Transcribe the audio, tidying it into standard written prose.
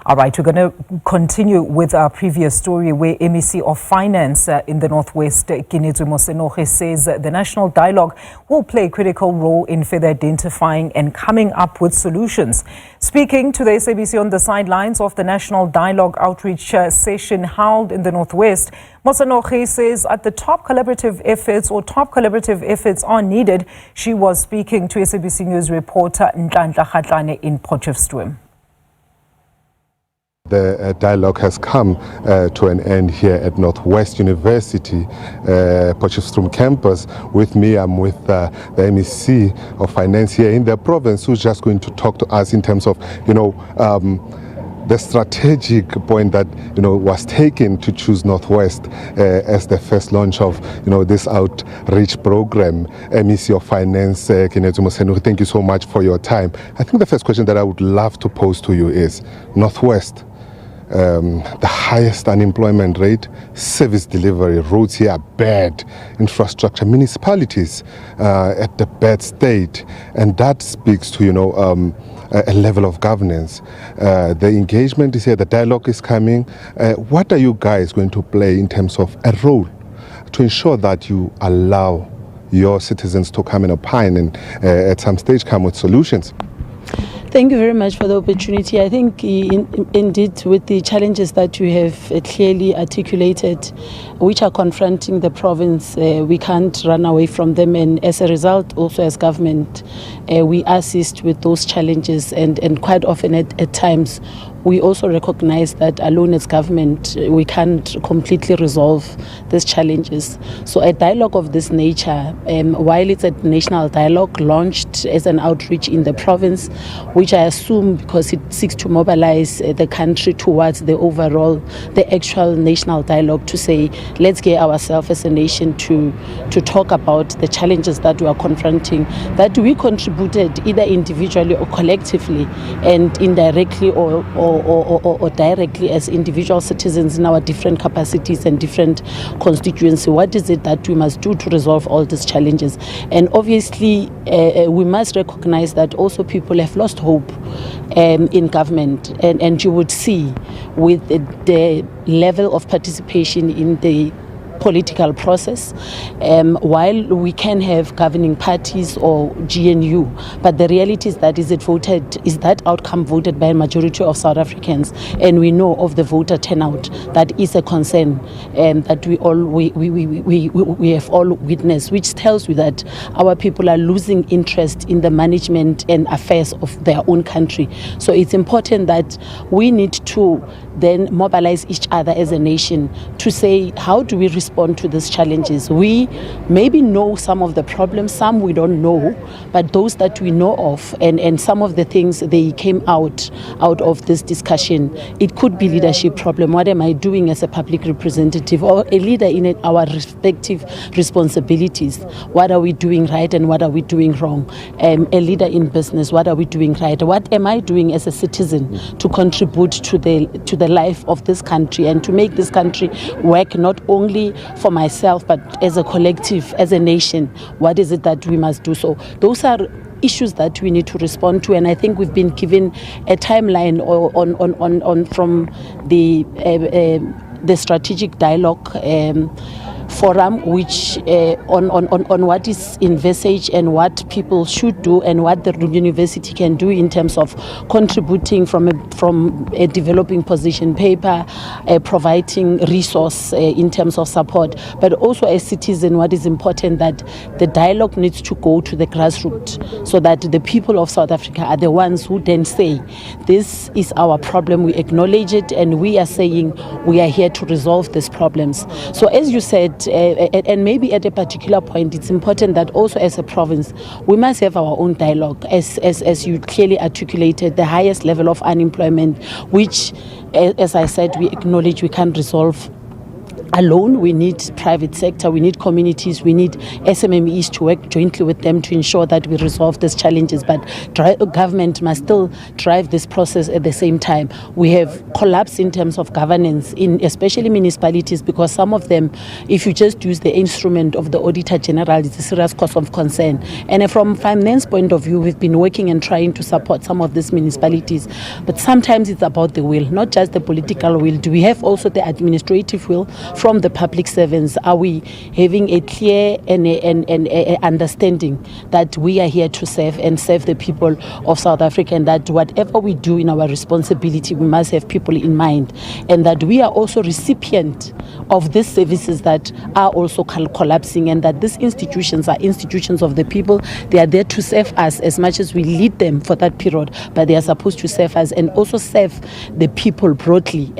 All right, we're going to continue with our previous story where MEC of Finance in the North West, Kenetswe Mosenogi, says the national dialogue will play a critical role in further identifying and coming up with solutions. Speaking to the SABC on the sidelines of the national dialogue outreach session held in the North West, Mosenogi says at the top collaborative efforts are needed. She was speaking to SABC News reporter Nhlanhla Kgatlana in Potchefstroom. The dialogue has come to an end here at North West University, Potchefstroom campus. With me, I'm with the MEC of Finance here in the province, who's just going to talk to us in terms of, the strategic point that, was taken to choose North West as the first launch of, this outreach program. MEC of Finance, Kenetswe Mosenogi, thank you so much for your time. I think the first question that I would love to pose to you is, North West, the highest unemployment rate, service delivery, roads here are bad, infrastructure, municipalities at the bad state, and that speaks to, a level of governance. The engagement is here, the dialogue is coming. What are you guys going to play in terms of a role to ensure that you allow your citizens to come and opine and at some stage come with solutions? Thank you very much for the opportunity. I think indeed with the challenges that you have clearly articulated, which are confronting the province, we can't run away from them, and as a result also as government we assist with those challenges, and quite often at times we also recognize that alone as government we can't completely resolve these challenges. So a dialogue of this nature, while it's a national dialogue launched as an outreach in the province, which I assume because it seeks to mobilize the country towards the actual national dialogue, to say let's get ourselves as a nation to talk about the challenges that we are confronting, that we contributed either individually or collectively, and indirectly or directly as individual citizens in our different capacities and different constituency. What is it that we must do to resolve all these challenges? And obviously we must recognize that also people have lost hope in government, and you would see with the level of participation in the political process, while we can have governing parties or GNU, but the reality is that is that outcome voted by a majority of South Africans, and we know of the voter turnout that is a concern that we have all witnessed, which tells you that our people are losing interest in the management and affairs of their own country. So it's important that we need to then mobilize each other as a nation to say, how do we respond to these challenges? We maybe know some of the problems, some we don't know, but those that we know of, and some of the things they came out of this discussion, it could be leadership problem. What am I doing as a public representative or a leader in our respective responsibilities? What are we doing right and what are we doing wrong? A leader in business, what are we doing right? What am I doing as a citizen to contribute to the life of this country and to make this country work not only for myself but as a collective, as a nation? What is it that we must do? So those are issues that we need to respond to, and I think we've been given a timeline on from the strategic dialogue forum, which on what is envisaged and what people should do and what the university can do in terms of contributing from a developing position paper, providing resource in terms of support, but also as citizen, what is important that the dialogue needs to go to the grassroots, so that the people of South Africa are the ones who then say, this is our problem, we acknowledge it, and we are saying we are here to resolve these problems. So as you said, and maybe at a particular point, it's important that also as a province, we must have our own dialogue, as you clearly articulated, the highest level of unemployment, which, as I said, we acknowledge we can't resolve alone. We need private sector, we need communities, we need SMMEs to work jointly with them to ensure that we resolve these challenges. But government must still drive this process at the same time. We have collapsed in terms of governance, in especially municipalities, because some of them, if you just use the instrument of the Auditor General, it's a serious cause of concern. And from finance point of view, we've been working and trying to support some of these municipalities. But sometimes it's about the will, not just the political will. Do we have also the administrative will from the public servants? Are we having a clear and understanding that we are here to serve and serve the people of South Africa, and that whatever we do in our responsibility, we must have people in mind, and that we are also recipient of these services that are also collapsing, and that these institutions are institutions of the people. They are there to serve us as much as we lead them for that period, but they are supposed to serve us and also serve the people broadly.